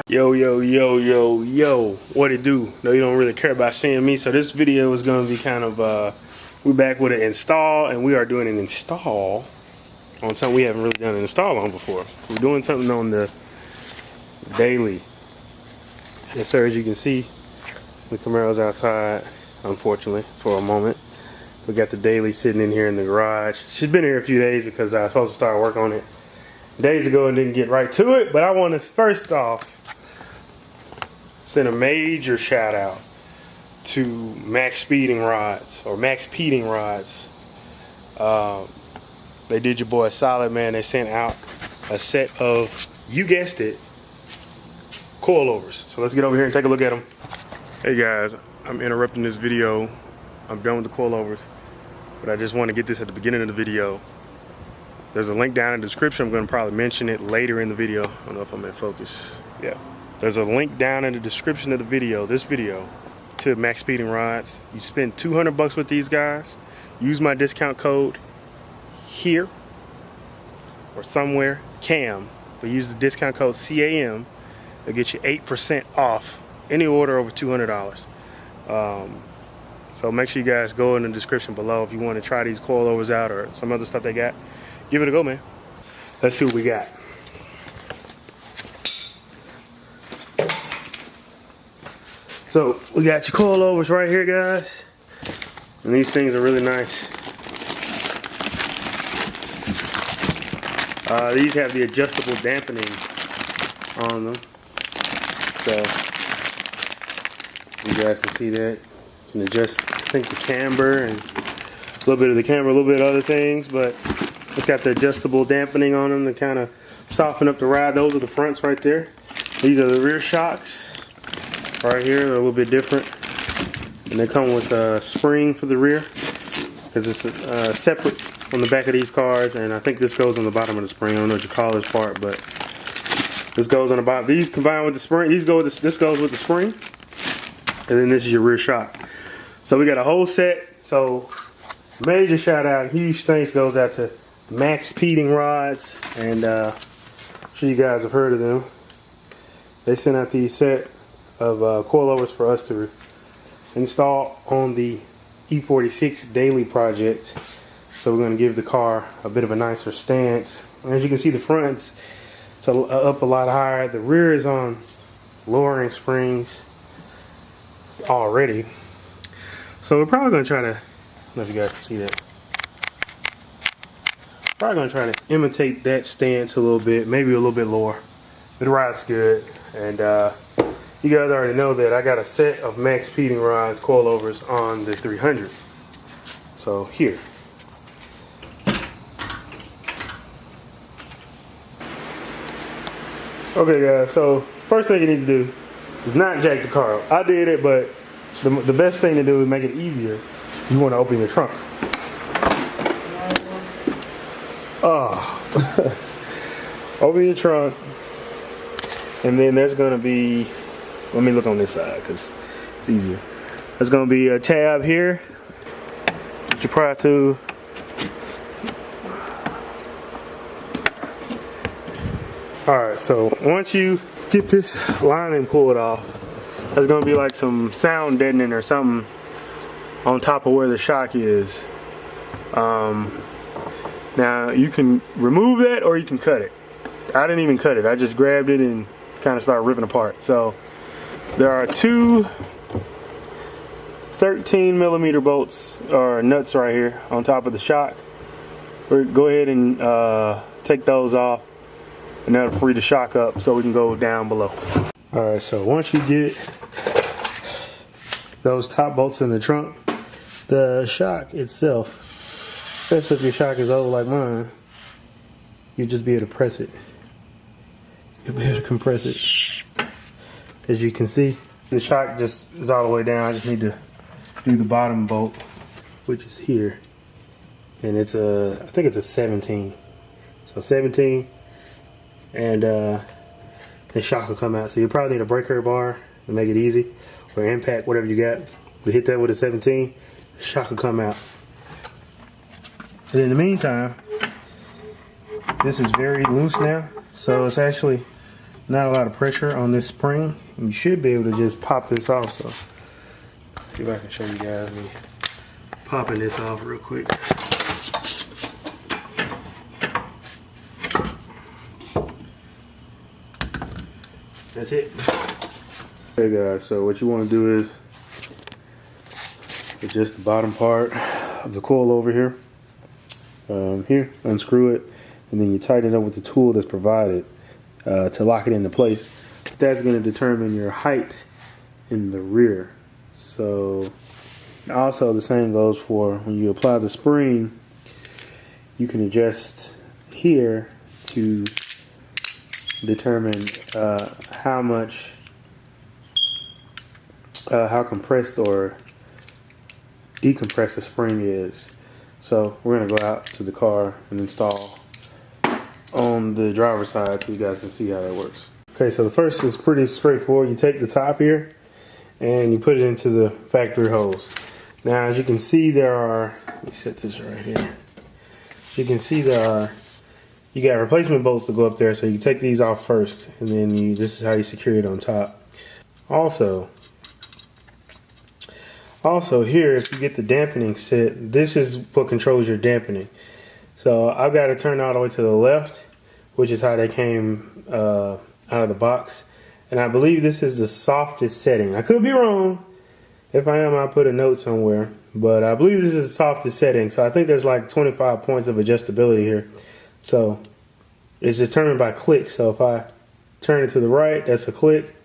Yo, yo, yo, yo, yo, what it do? No, you don't really care about seeing me, so this video is going to be kind of, we're back with an install, and we are doing an install on something we haven't really done an install on before. We're doing something on the daily. And sir, as you can see, the Camaro's outside, unfortunately, for a moment. We got the daily sitting in here in the garage. She's been here a few days because I was supposed to start work on it days ago and didn't get right to it, but I want to first off send a major shout out to MaXpeedingRods or MaXpeedingRods. They did your boy a solid, man. They sent out a set of, you guessed it, coilovers. So let's get over here and take a look at them. Hey guys, I'm interrupting this video. I'm done with the coilovers, but I just want to get this at the beginning of the video. There's a link down in the description. I'm going to probably mention it later in the video. I don't know if I'm in focus. Yeah. There's a link down in the description of the video, this video, to MaXpeedingRods. You spend 200 bucks with these guys. Use my discount code here or somewhere, CAM, but use the discount code CAM. It'll get you 8% off any order over $200. So make sure you guys go in the description below if you want to try these coilovers out or some other stuff they got. Give it a go, man. Let's see what we got. So we got your coilovers right here, guys, and these things are really nice. These have the adjustable dampening on them, so you guys can see that. You can adjust, I think, the camber and a little bit of the camber, a little bit of other things, but it's got the adjustable dampening on them to kind of soften up the ride. Those are the fronts right there. These are the rear shocks. Right here, they're a little bit different, and they come with a spring for the rear because it's separate on the back of these cars, and I think this goes on the bottom of the spring. I don't know what you call this part, but this goes on the bottom. These combine with the spring. These go with this goes with the spring, and then this is your rear shock. So we got a whole set. So major shout out, huge thanks goes out to MaXpeedingRods, and I'm sure you guys have heard of them. They sent out these set of coilovers for us to install on the E46 daily project. So we're going to give the car a bit of a nicer stance. And as you can see, the front's up a lot higher. The rear is on lowering springs already. So we're probably going to try to, I don't know if you guys can see that. Probably going to try to imitate that stance a little bit, maybe a little bit lower. But the ride's good, and you guys already know that I got a set of MaXpeedingRods coilovers on the 300. So here. Okay guys, so first thing you need to do is not jack the car up. I did it, but the best thing to do is make it easier. You want to open your trunk. Oh. Open your trunk, and then there's going to be, let me look on this side because it's easier. There's going to be a tab here that you pry to. Alright, so once you get this lining pulled off, there's going to be like some sound deadening or something on top of where the shock is. Now you can remove that or you can cut it. I didn't even cut it. I just grabbed it and kind of started ripping apart. So there are two 13mm bolts or nuts right here on top of the shock. Go ahead and take those off, and that'll free the shock up so we can go down below. Alright, so once you get those top bolts in the trunk, the shock itself, especially if your shock is old like mine, you'll just be able to press it. You'll be able to compress it. As you can see, the shock just is all the way down. I just need to do the bottom bolt, which is here, and it's a, I think it's a 17. So 17, and the shock will come out. So you probably need a breaker bar to make it easy, or impact, whatever you got. We hit that with a 17, the shock will come out. And in the meantime, this is very loose now, so it's actually not a lot of pressure on this spring. You should be able to just pop this off. So see if I can show you guys me popping this off real quick. That's it. Okay guys, so what you want to do is adjust the bottom part of the coilover here. Here, unscrew it, and then you tighten it up with the tool that's provided to lock it into place. That's going to determine your height in the rear. So also the same goes for when you apply the spring. You can adjust here to determine how compressed or decompressed the spring is. So we're going to go out to the car and install on the driver's side so you guys can see how that works. Okay, so the first is pretty straightforward. You take the top here and you put it into the factory holes. Now as you can see, there are, let me set this right here. As you can see, you got replacement bolts to go up there, so you can take these off first, and then this is how you secure it on top. Also here, if you get the dampening set, this is what controls your dampening. So I've got to turn all the way to the left, which is how they came out of the box. And I believe this is the softest setting. I could be wrong. If I am, I'll put a note somewhere. But I believe this is the softest setting. So I think there's like 25 points of adjustability here. So it's determined by click. So if I turn it to the right, that's a click.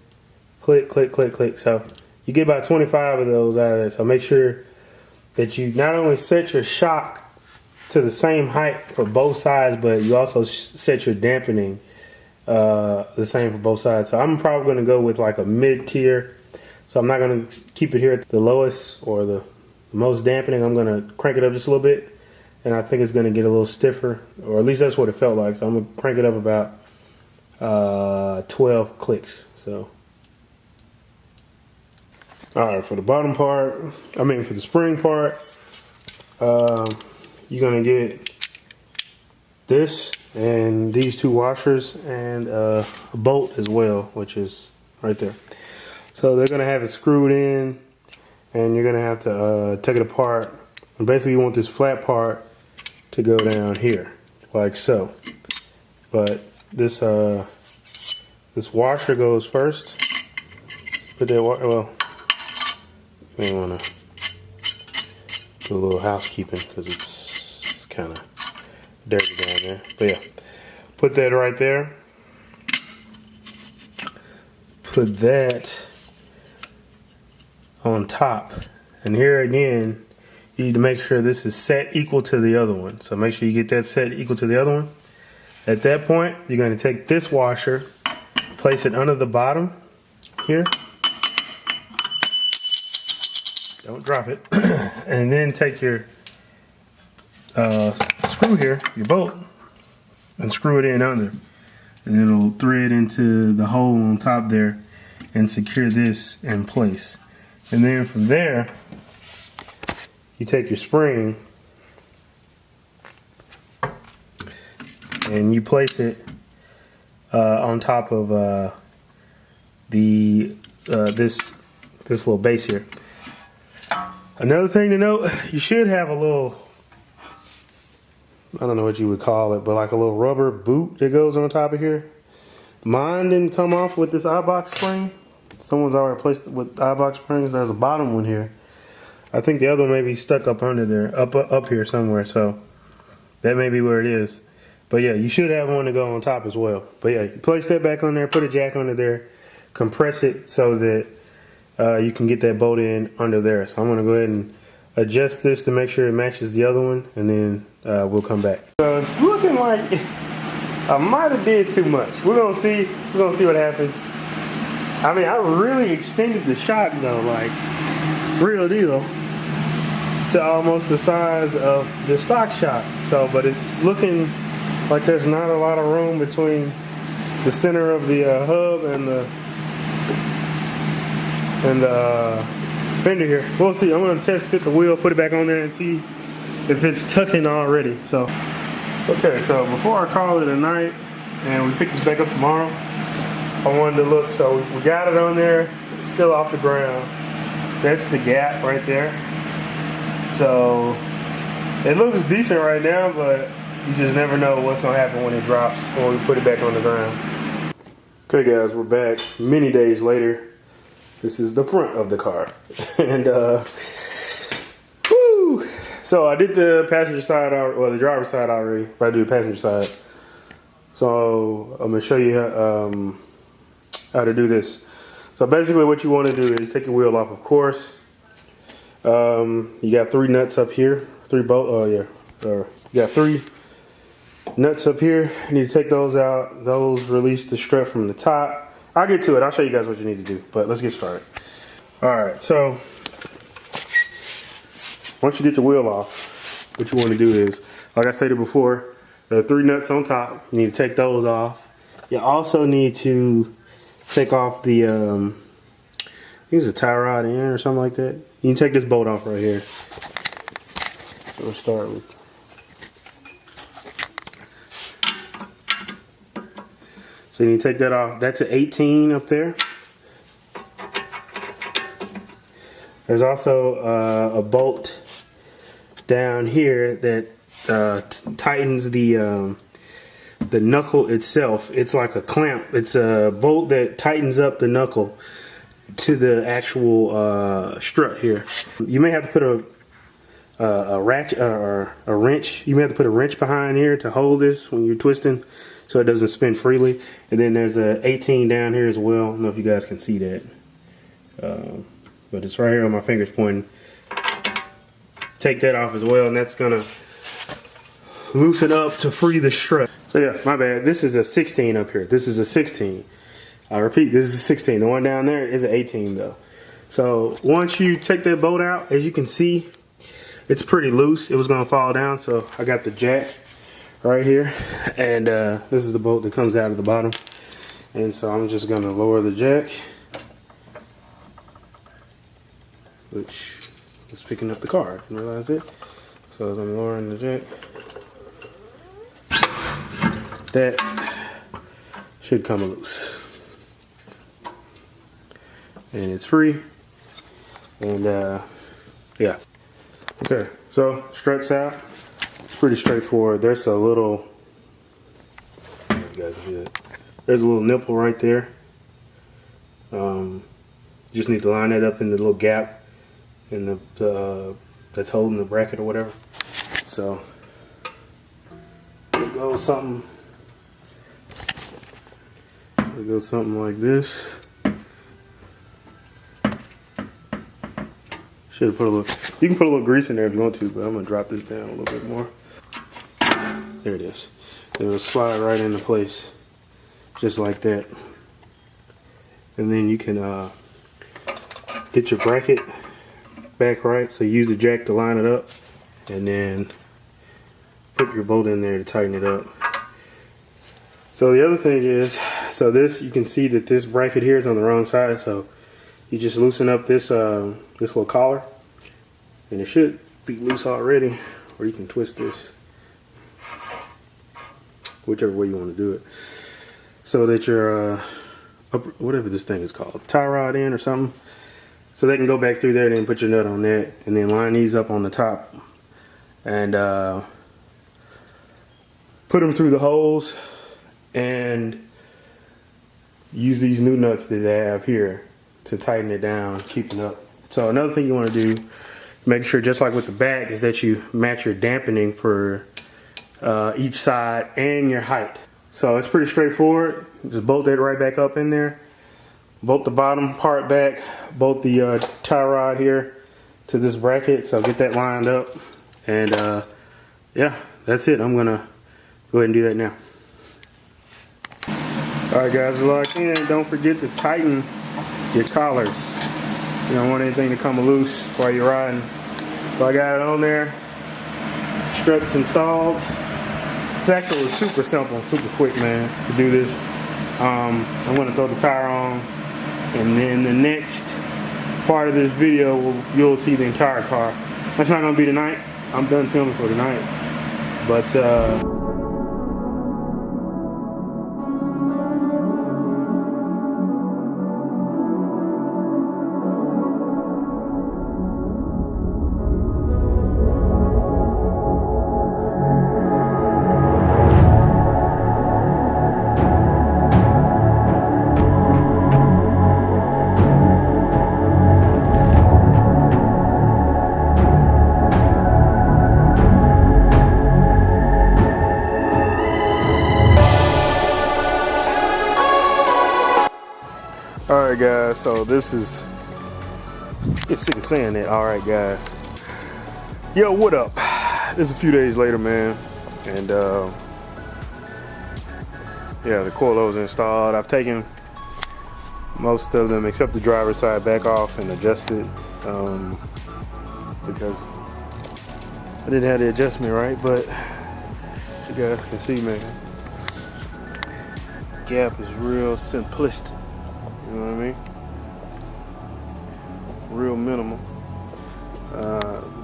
Click, click, click, click. So you get about 25 of those out of it. So make sure that you not only set your shock to the same height for both sides, but you also set your dampening the same for both sides. So I'm probably going to go with like a mid-tier. So I'm not going to keep it here at the lowest or the most dampening. I'm going to crank it up just a little bit, and I think it's going to get a little stiffer, or at least that's what it felt like. So I'm going to crank it up about 12 clicks. So alright, for the bottom part, for the spring part, you're going to get this and these two washers and a bolt as well, which is right there. So they're going to have it screwed in, and you're going to have to take it apart. And basically you want this flat part to go down here, like so. But this this washer goes first. Put that well, you may want to do a little housekeeping because it's kind of dirty down there. But yeah, put that right there. Put that on top. And here again, you need to make sure this is set equal to the other one. So make sure you get that set equal to the other one. At that point, you're going to take this washer, place it under the bottom here. Don't drop it. And then take your screw here, your bolt, and screw it in under. And it'll thread into the hole on top there and secure this in place. And then from there, you take your spring and you place it on top of this little base here. Another thing to note, you should have a little, I don't know what you would call it, but like a little rubber boot that goes on top of here. Mine didn't come off with this eye box spring. Someone's already placed it with eye box springs. There's a bottom one here. I think the other one may be stuck up under there, up here somewhere. So that may be where it is. But yeah, you should have one to go on top as well. But yeah, you place that back on there, put a jack under there, compress it so that you can get that bolt in under there. So I'm going to go ahead and adjust this to make sure it matches the other one, and then we'll come back. So it's looking like I might have did too much. We're gonna see. We're gonna see what happens. I mean, I really extended the shock though, like real deal, to almost the size of the stock shock. So, but it's looking like there's not a lot of room between the center of the hub and the fender here. We'll see. I'm gonna test fit the wheel, put it back on there, and see if it's tucking already. So, okay. So before I call it a night and we pick this back up tomorrow, I wanted to look. So we got it on there, it's still off the ground. That's the gap right there. So it looks decent right now, but you just never know what's gonna happen when it drops or we put it back on the ground. Okay guys, we're back many days later. This is the front of the car. And woo! So I did the passenger side, or the driver's side already, but I do the passenger side. So I'm gonna show you how to do this. So basically what you want to do is take your wheel off, of course. You got 3 nuts up here, 3 you got 3 nuts up here. You need to take those out. Those release the strut from the top. I'll get to it. I'll show you guys what you need to do, but let's get started. Alright, so once you get your wheel off, what you want to do is, like I stated before, there are 3 nuts on top. You need to take those off. You also need to take off the, I think it's a tie rod in or something like that. You can take this bolt off right here. So we'll start with. So you need to take that off. That's an 18 up there. There's also a bolt down here that tightens the knuckle itself. It's like a clamp. It's a bolt that tightens up the knuckle to the actual strut here. You may have to put a ratchet or a wrench. You may have to put a wrench behind here to hold this when you're twisting, so it doesn't spin freely. And then there's a 18 down here as well. I don't know if you guys can see that, but it's right here on my fingers pointing. Take that off as well, and that's gonna loosen up to free the strut. So yeah, my bad. This is a 16 up here. This is a 16. I repeat, this is a 16. The one down there is an 18 though. So once you take that bolt out, as you can see, it's pretty loose. It was gonna fall down, so I got the jack right here, and this is the bolt that comes out of the bottom. And so I'm just gonna lower the jack, which was picking up the car. I didn't realize it. So as I'm lowering the jack, that should come loose. And it's free. And yeah. Okay, so struts out. It's pretty straightforward. There's a little, I don't know if you guys can see that. There's a little nipple right there. You just need to line that up in the little gap in the that's holding the bracket or whatever. So it goes something like this. Should have put a little, you can put a little grease in there if you want to, but I'm gonna drop this down a little bit more. There it is. It'll slide right into place, just like that. And then you can get your bracket back right. So you use the jack to line it up, and then put your bolt in there to tighten it up. So the other thing is, so this, you can see that this bracket here is on the wrong side, so you just loosen up this this little collar, and it should be loose already, or you can twist this whichever way you want to do it, so that your whatever this thing is called, tie rod in or something, so they can go back through there, and then put your nut on that, and then line these up on the top, and put them through the holes, and use these new nuts that they have here to tighten it down, keep it up. So another thing you want to do, make sure, just like with the back, is that you match your dampening for each side and your height. So it's pretty straightforward. Just bolt that right back up in there. Bolt the bottom part back, bolt the tie rod here to this bracket, so get that lined up. And yeah, that's it. I'm gonna go ahead and do that now. Alright guys, lock in. Don't forget to tighten your collars. You don't want anything to come loose while you're riding. So I got it on there. Struts installed. It's actually super simple, super quick, man, to do this. I'm going to throw the tire on, and then the next part of this video, you'll see the entire car. That's not going to be tonight. I'm done filming for tonight. But Alright guys, so this is, get sick of saying that, alright guys. Yo, what up? This is a few days later, man, and yeah, the coilovers installed. I've taken most of them except the driver's side back off and adjusted because I didn't have the adjustment right, but you guys can see, man, gap is real simplistic. You know what I mean? Real minimal.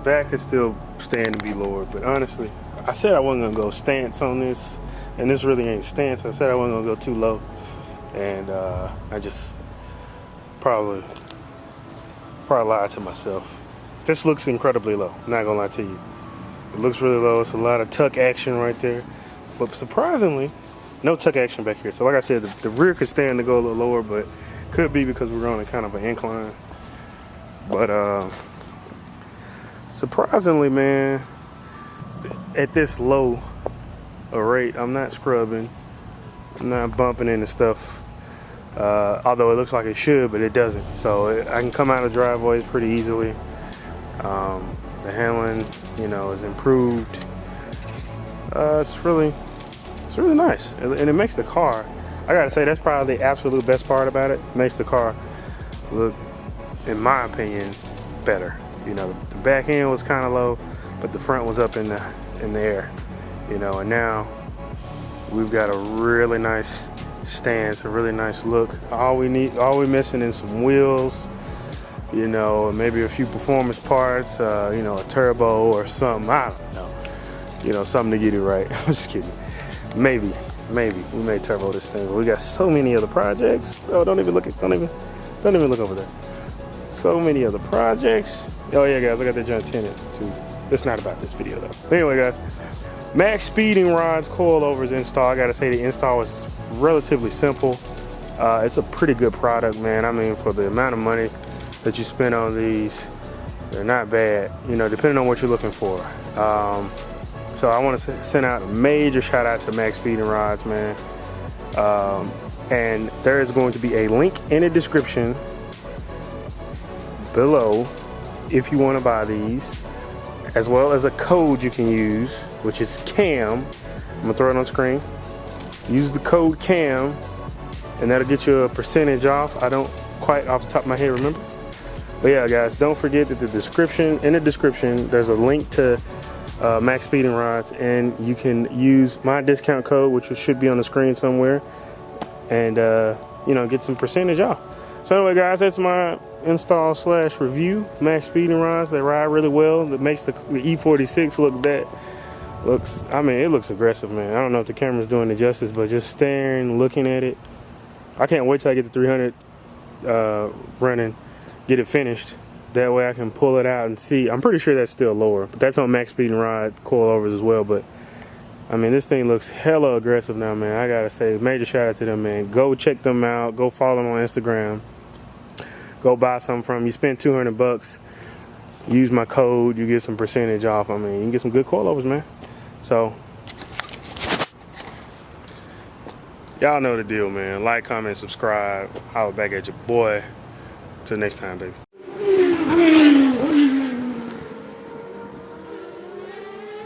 Back is still staying to be lowered, but honestly, I said I wasn't gonna go stance on this, and this really ain't stance. I said I wasn't gonna go too low, and I just probably lied to myself. This looks incredibly low, not gonna lie to you. It looks really low. It's a lot of tuck action right there, but surprisingly, no tuck action back here. So like I said, the rear could stand to go a little lower, but could be because we're on a kind of an incline. But surprisingly, man, at this low a rate, I'm not scrubbing, I'm not bumping into stuff, although it looks like it should, but it doesn't. So I can come out of driveways pretty easily. The handling, you know, is improved. It's really nice, and it makes the car, I gotta say, that's probably the absolute best part about it. It makes the car look, in my opinion, better. You know, the back end was kind of low, but the front was up in the air. You know, and now we've got a really nice stance, a really nice look. All we're missing is some wheels, you know, maybe a few performance parts, you know, a turbo or something. I don't know. You know, something to get it right. I'm just kidding. Maybe we may turbo this thing. But we got so many other projects. Oh, don't even look over there. So many other projects. Oh yeah, guys, I got that junk tinted too. It's not about this video though. But anyway, guys, MaXpeedingRods coilovers install. I gotta say the install was relatively simple. It's a pretty good product, man. I mean, for the amount of money that you spend on these, they're not bad. You know, depending on what you're looking for. So I want to send out a major shout out to MaXpeedingRods, man. And there is going to be a link in the description below if you want to buy these, as well as a code you can use, which is CAM. I'm gonna throw it on screen. Use the code CAM, and that'll get you a percentage off. I don't quite off the top of my head remember. But yeah, guys, don't forget that in the description, there's a link to MaXpeedingRods, and you can use my discount code, which should be on the screen somewhere, and you know, get some percentage off. So anyway, guys, that's my install / review. MaXpeedingRods, they ride really well. That makes the E46 I mean, it looks aggressive, man. I don't know if the camera's doing it justice, but just staring, looking at it, I can't wait till I get the 300 running, get it finished. That way I can pull it out and see. I'm pretty sure that's still lower, but that's on MaXpeedingRod coilovers as well. But I mean, this thing looks hella aggressive now, man. I gotta say, major shout out to them, man. Go check them out. Go follow them on Instagram. Go buy something from them. You spend 200 bucks. Use my code. You get some percentage off. I mean, you can get some good coilovers, man. So y'all know the deal, man. Like, comment, subscribe. I'll back at your boy. Till next time, baby.